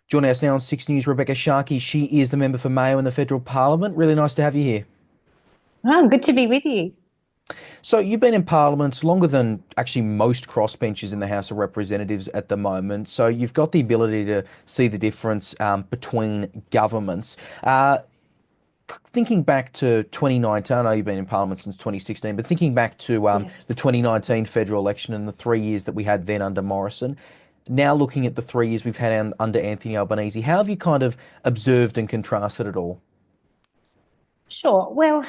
Joining us now on Six News, Rebekha Sharkie. She is the member for Mayo in the federal parliament. Really nice to have you here. Oh, good to be with you. So you've been in Parliament longer than actually most crossbenchers in the House of Representatives at the moment. So you've got the ability to see the difference between governments. Thinking back to 2019, I know you've been in Parliament since 2016, but thinking back to Yes. the 2019 federal election and the 3 years that we had then under Morrison, now looking at the 3 years we've had under Anthony Albanese, how have you kind of observed and contrasted it all? Sure. Well,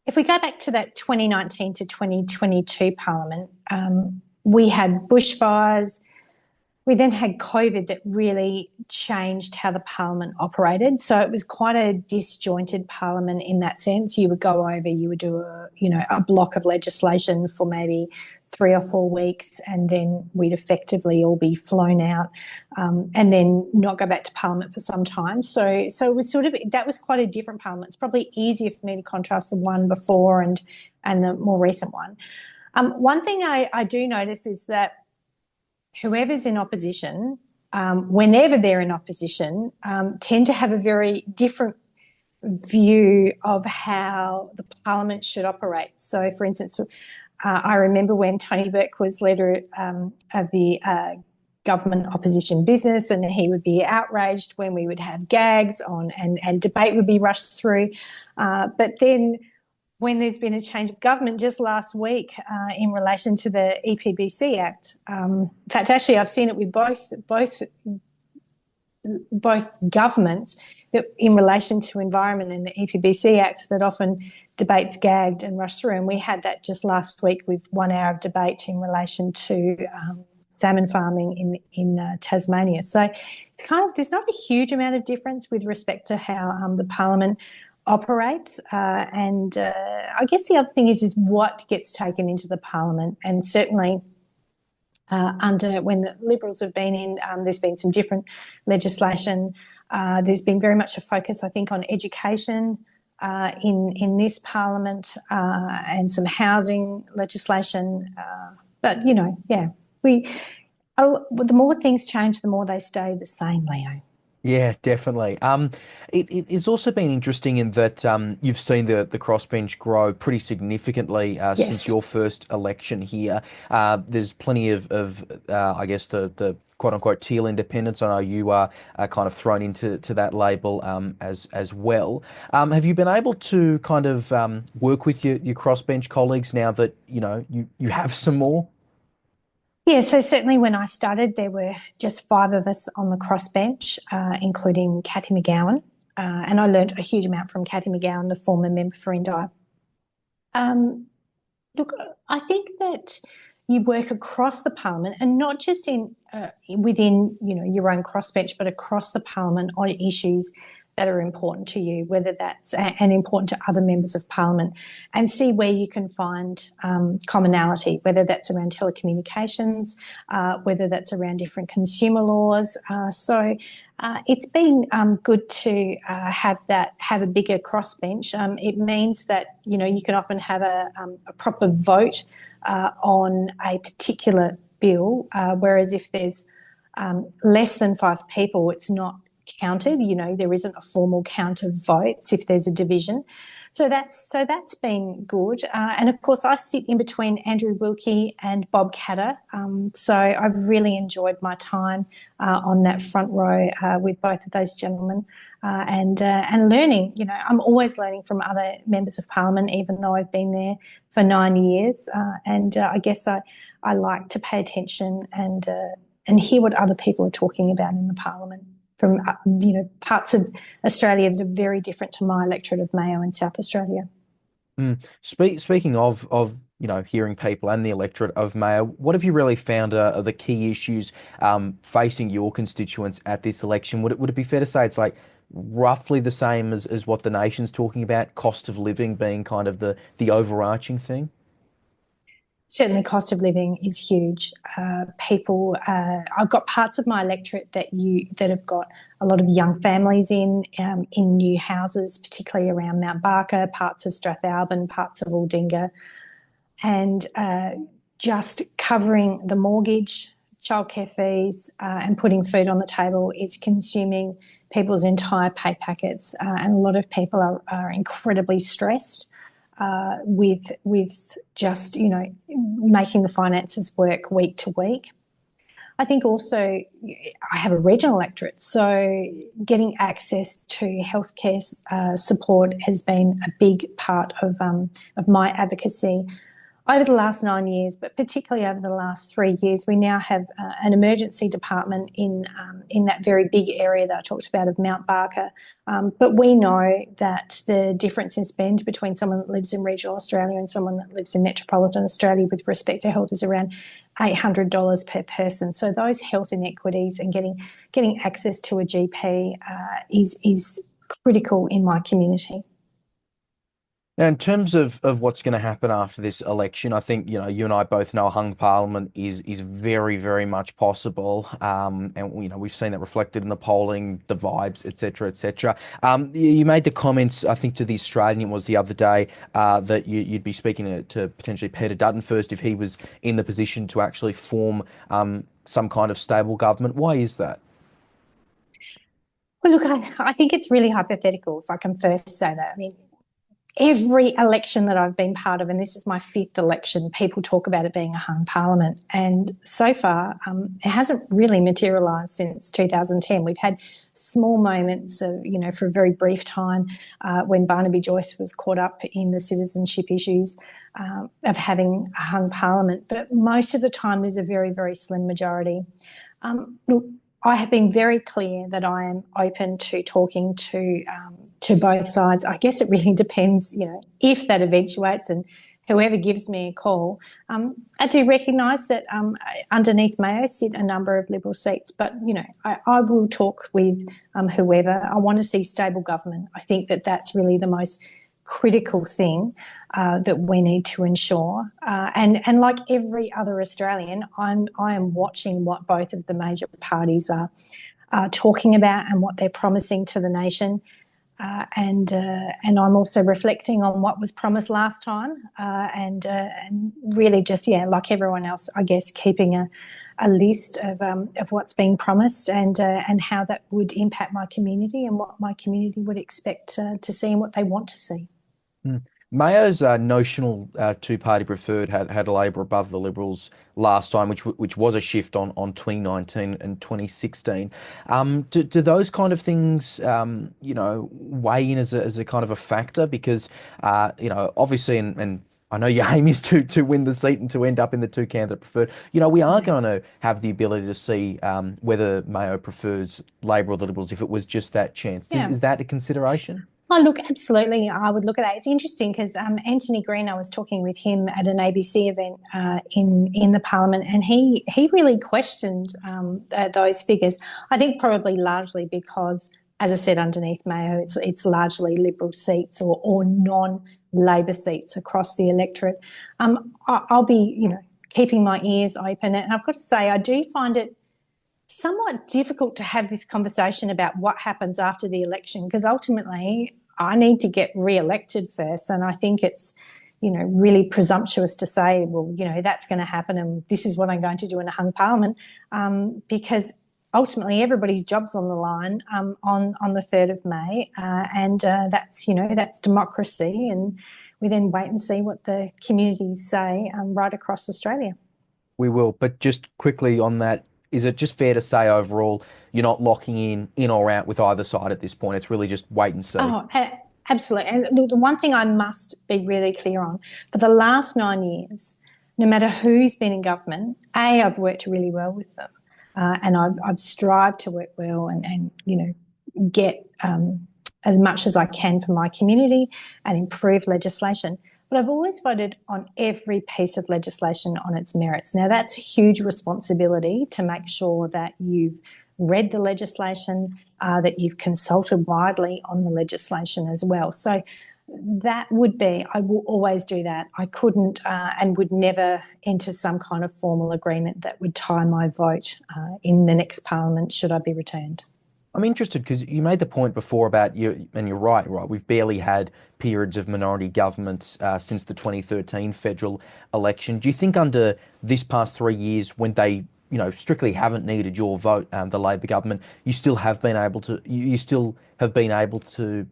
if we go back to that 2019 to 2022 Parliament, we had bushfires. We then had COVID that really changed how the Parliament operated. So it was quite a disjointed Parliament in that sense. You would go over, you would do a block of legislation for maybe 3 or 4 weeks, and then we'd effectively all be flown out, and then not go back to Parliament for some time. So it was that was quite a different Parliament. It's probably easier for me to contrast the one before and the more recent one. One thing I do notice is that whoever's in opposition, whenever they're in opposition, tend to have a very different view of how the Parliament should operate. So, for instance, I remember when Tony Burke was leader of the government opposition business, and he would be outraged when we would have gags on and debate would be rushed through. But then when there's been a change of government just last week in relation to the EPBC Act. In fact, actually, I've seen it with both governments that in relation to environment and the EPBC Act that often debates gagged and rushed through. And we had that just last week with 1 hour of debate in relation to salmon farming in Tasmania. So it's there's not a huge amount of difference with respect to how the Parliament operates, and I guess the other thing is what gets taken into the Parliament, and certainly under when the Liberals have been in, there's been some different legislation. There's been very much a focus, I think, on education in this Parliament, and some housing legislation. But the more things change, the more they stay the same, Leo. Yeah, definitely. It's also been interesting in that you've seen the crossbench grow pretty significantly since Yes. your first election here. There's plenty of I guess the quote unquote teal independents. I know you are kind of thrown into that label as well. Have you been able to kind of work with your crossbench colleagues now that you have some more? Yeah, so certainly when I started, there were just 5 of us on the crossbench, including Cathy McGowan. And I learned a huge amount from Cathy McGowan, the former member for Indi. Look, I think that you work across the Parliament, and not just within your own crossbench, but across the Parliament on issues that are important to you, whether that's and important to other members of Parliament, and see where you can find commonality, whether that's around telecommunications, whether that's around different consumer laws. So it's been good to have a bigger crossbench. It means that you can often have a proper vote on a particular bill, whereas if there's less than 5 people, it's not counted. There isn't a formal count of votes if there's a division. So that's been good. And of course, I sit in between Andrew Wilkie and Bob Catter. So I've really enjoyed my time on that front row with both of those gentlemen, and learning. I'm always learning from other members of Parliament, even though I've been there for 9 years. And I guess I like to pay attention and hear what other people are talking about in the Parliament from parts of Australia that are very different to my electorate of Mayo in South Australia. Speaking of hearing people and the electorate of Mayo, what have you really found are the key issues facing your constituents at this election? Would it be fair to say it's like roughly the same as what the nation's talking about, cost of living being kind of the overarching thing? Certainly, cost of living is huge. I've got parts of my electorate that have got a lot of young families in new houses, particularly around Mount Barker, parts of Strathalbyn, parts of Aldinga, and just covering the mortgage childcare fees, and putting food on the table is consuming people's entire pay packets. And a lot of people are incredibly stressed with just, making the finances work week to week. I think also I have a regional electorate, so getting access to healthcare support has been a big part of my advocacy over the last 9 years, but particularly over the last 3 years. We now have an emergency department in that very big area that I talked about of Mount Barker. But we know that the difference in spend between someone that lives in regional Australia and someone that lives in metropolitan Australia with respect to health is around $800 per person. So those health inequities and getting access to a GP is critical in my community. Now, in terms of what's going to happen after this election, I think, you and I both know a hung parliament is very, very much possible. And, we've seen that reflected in the polling, the vibes, et cetera, et cetera. You made the comments, I think, to the Australian was the other day, that you'd be speaking to potentially Peter Dutton first if he was in the position to actually form some kind of stable government. Why is that? Well, look, I think it's really hypothetical, if I can first say that. I mean, every election that I've been part of, and this is my 5th election, people talk about it being a hung parliament. And so far, it hasn't really materialised since 2010. We've had small moments of, for a very brief time when Barnaby Joyce was caught up in the citizenship issues of having a hung parliament. But most of the time, there's a very, very slim majority. Look, I have been very clear that I am open to talking to both sides. I guess it really depends, if that eventuates and whoever gives me a call. I do recognise that underneath Mayo sit a number of Liberal seats, but, I will talk with whoever. I want to see stable government. I think that that's really the most critical thing that we need to ensure. And like every other Australian, I am watching what both of the major parties are talking about and what they're promising to the nation. And I'm also reflecting on what was promised last time, and really just, like everyone else, I guess, keeping a list of what's being promised and how that would impact my community and what my community would expect to see and what they want to see. Mayo's notional two-party preferred had Labor above the Liberals last time, which was a shift on 2019 and 2016. Do those kind of things, weigh in as a kind of a factor? Because, obviously, and I know your aim is to win the seat and to end up in the two-candidate preferred. We are going to have the ability to see whether Mayo prefers Labor or the Liberals if it was just that chance. Is that a consideration? Oh, look, absolutely. I would look at that. It's interesting because Anthony Green, I was talking with him at an ABC event in the Parliament, and he really questioned those figures. I think probably largely because, as I said, underneath Mayo, it's largely Liberal seats or non-Labor seats across the electorate. I'll be, keeping my ears open, and I've got to say, I do find it somewhat difficult to have this conversation about what happens after the election, because ultimately I need to get re-elected first. And I think it's, really presumptuous to say, well, that's going to happen and this is what I'm going to do in a hung parliament, because ultimately everybody's job's on the line on the 3rd of May. And that's democracy. And we then wait and see what the communities say right across Australia. We will. But just quickly on that, is it just fair to say overall you're not locking in or out with either side at this point? It's really just wait and see. Oh, absolutely. And the one thing I must be really clear on, for the last 9 years, no matter who's been in government, I've worked really well with them, and I've strived to work well and get as much as I can for my community and improve legislation. But I've always voted on every piece of legislation on its merits. Now, that's a huge responsibility to make sure that you've read the legislation, that you've consulted widely on the legislation as well. So that would be, I will always do that. I couldn't and would never enter some kind of formal agreement that would tie my vote in the next parliament should I be returned. I'm interested because you made the point before about you, and you're right. We've barely had periods of minority governments since the 2013 federal election. Do you think under this past 3 years, when they strictly haven't needed your vote, the Labor government, you still have been able to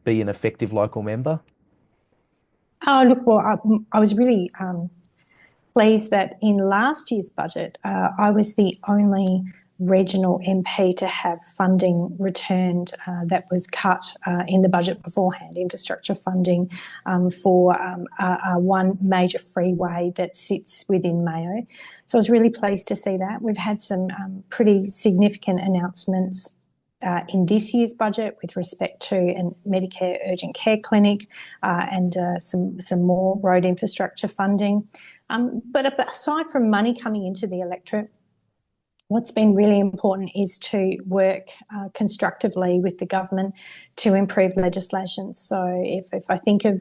be an effective local member? Oh, look, well, I was really pleased that in last year's budget, I was the only regional MP to have funding returned that was cut in the budget beforehand, infrastructure funding for one major freeway that sits within Mayo. So I was really pleased to see that. We've had some pretty significant announcements in this year's budget with respect to a Medicare urgent care clinic and some more road infrastructure funding. But aside from money coming into the electorate, what's been really important is to work constructively with the government to improve legislation. So if I think of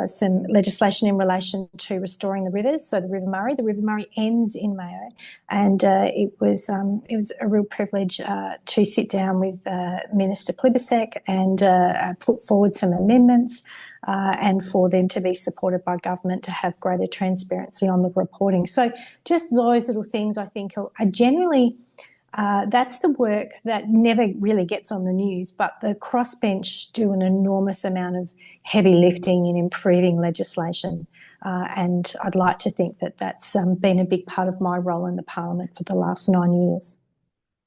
some legislation in relation to restoring the rivers, so the River Murray ends in Mayo, and it was a real privilege to sit down with Minister Plibersek and put forward some amendments and for them to be supported by government to have greater transparency on the reporting. So just those little things I think are generally, that's the work that never really gets on the news, but the crossbench do an enormous amount of heavy lifting in improving legislation. And I'd like to think that that's been a big part of my role in the Parliament for the last 9 years.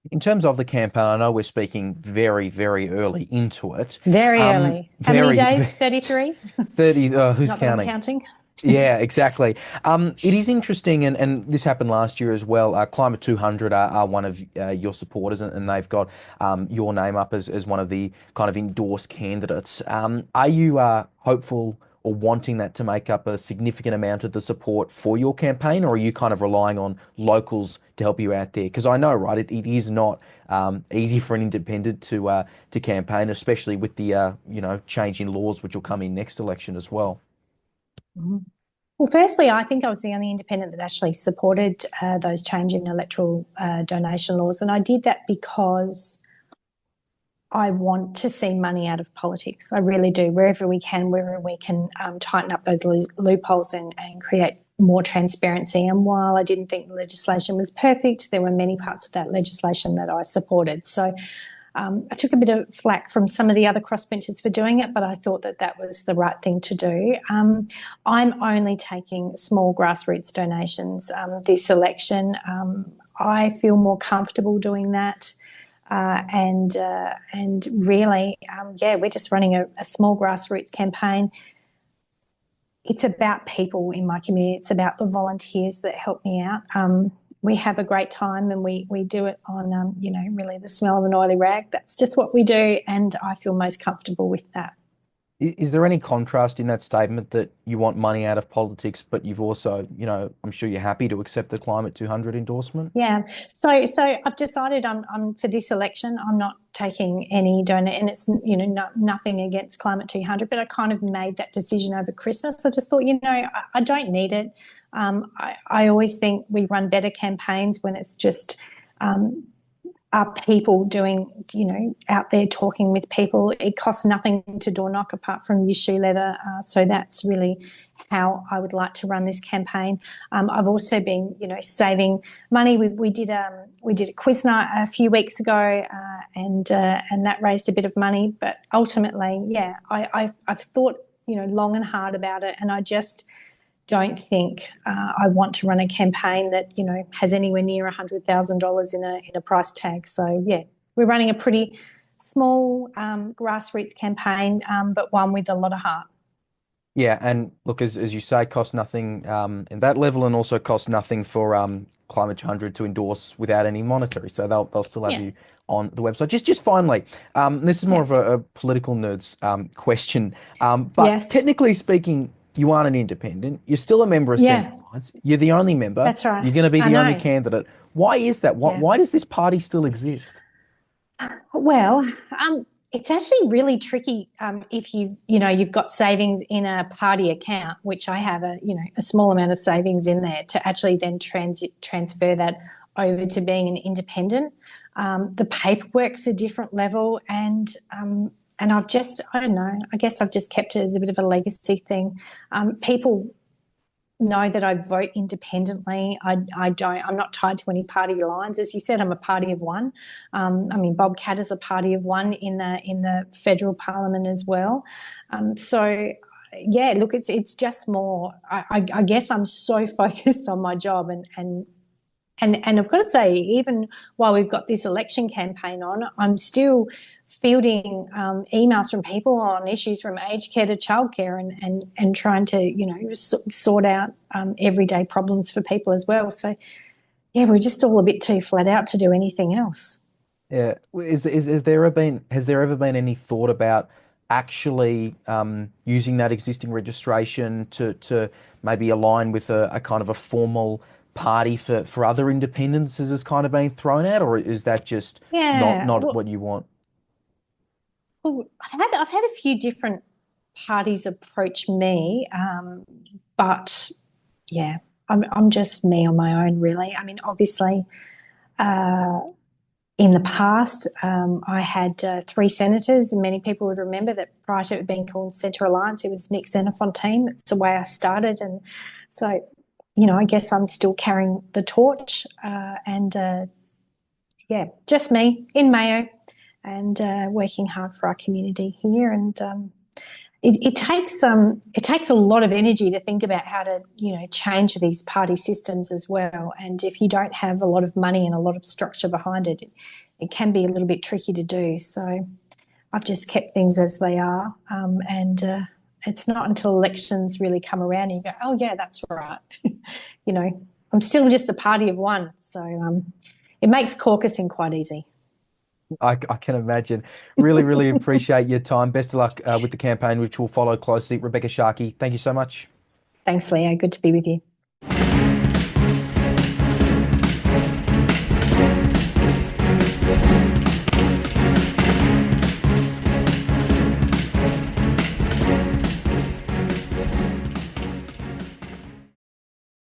In terms of the campaign, I know we're speaking very, very early into it. Very early. How many days? 33? 30, who's Not that counting? I'm counting. Yeah, exactly. It is interesting, and this happened last year as well. Climate 200 are one of your supporters, and they've got your name up as one of the kind of endorsed candidates. Are you hopeful or wanting that to make up a significant amount of the support for your campaign, or are you kind of relying on locals to help you out there? Because I know, right, it is not easy for an independent to campaign, especially with the change in laws which will come in next election as well. Mm-hmm. Well, firstly, I think I was the only independent that actually supported those change in electoral donation laws, and I did that because I want to see money out of politics. I really do. Wherever we can tighten up those loopholes and create more transparency. And while I didn't think the legislation was perfect, there were many parts of that legislation that I supported. So I took a bit of flack from some of the other crossbenchers for doing it, but I thought that that was the right thing to do. I'm only taking small grassroots donations this election. I feel more comfortable doing that. And really, we're just running a small grassroots campaign. It's about people in my community. It's about the volunteers that help me out. We have a great time, and we do it on, really the smell of an oily rag. That's just what we do, and I feel most comfortable with that. Is there any contrast in that statement that you want money out of politics, but you've also, I'm sure you're happy to accept the Climate 200 endorsement? Yeah. So I've decided I'm for this election, I'm not taking any donor, and it's, nothing against Climate 200, but I kind of made that decision over Christmas. I just thought, I don't need it. I always think we run better campaigns when it's just are people doing, out there talking with people. It costs nothing to door knock apart from your shoe leather. So that's really how I would like to run this campaign. I've also been, saving money. We did a quiz night a few weeks ago, and that raised a bit of money. But ultimately, I've thought, long and hard about it, and I just don't think I want to run a campaign that, has anywhere near $100,000 in a price tag. So, we're running a pretty small grassroots campaign, but one with a lot of heart. Yeah, and look, as you say, cost nothing in that level, and also cost nothing for Climate 200 to endorse without any monetary. So they'll still have you on the website. Just finally, this is more of a political nerds question, but technically speaking, you aren't an independent. You're still a member of Centre Alliance. You're the only member. That's right. You're going to be the only candidate. Why is that? Why does this party still exist? Well, it's actually really tricky if you've got savings in a party account, which I have a small amount of savings in there, to actually then transfer that over to being an independent. The paperwork's a different level, and I've just, I don't know, I guess I've just kept it as a bit of a legacy thing. People know that I vote independently. I don't. I'm not tied to any party lines. As you said, I'm a party of one. I mean, Bob Catt is a party of one in the federal parliament as well. So yeah, look, it's just more. I guess I'm so focused on my job, and I've got to say, even while we've got this election campaign on, I'm still fielding emails from people on issues from aged care to childcare, and trying to sort out everyday problems for people as well. So yeah, we're just all a bit too flat out to do anything else. Yeah. Has there ever been any thought about actually using that existing registration to maybe align with a kind of a formal party for other independents? Has this kind of been thrown out, or is that just not Yeah, not well, what you want? I've had a few different parties approach me, but yeah, I'm just me on my own, really. I mean, obviously, uh, in the past, I had three senators, and many people would remember that prior to it being called Centre Alliance, it was Nick Xenophontaine. That's the way I started, and so I guess I'm still carrying the torch, and yeah, just me in Mayo, and working hard for our community here. And it takes a lot of energy to think about how to change these party systems as well. And if you don't have a lot of money and a lot of structure behind it, it can be a little bit tricky to do. So I've just kept things as they are, and it's not until elections really come around and you go, oh yeah, that's right. I'm still just a party of one, so it makes caucusing quite easy. I can imagine. Really, really appreciate your time. Best of luck with the campaign, which will follow closely. Rebekha Sharkie, thank you so much. Thanks, Leo. Good to be with you.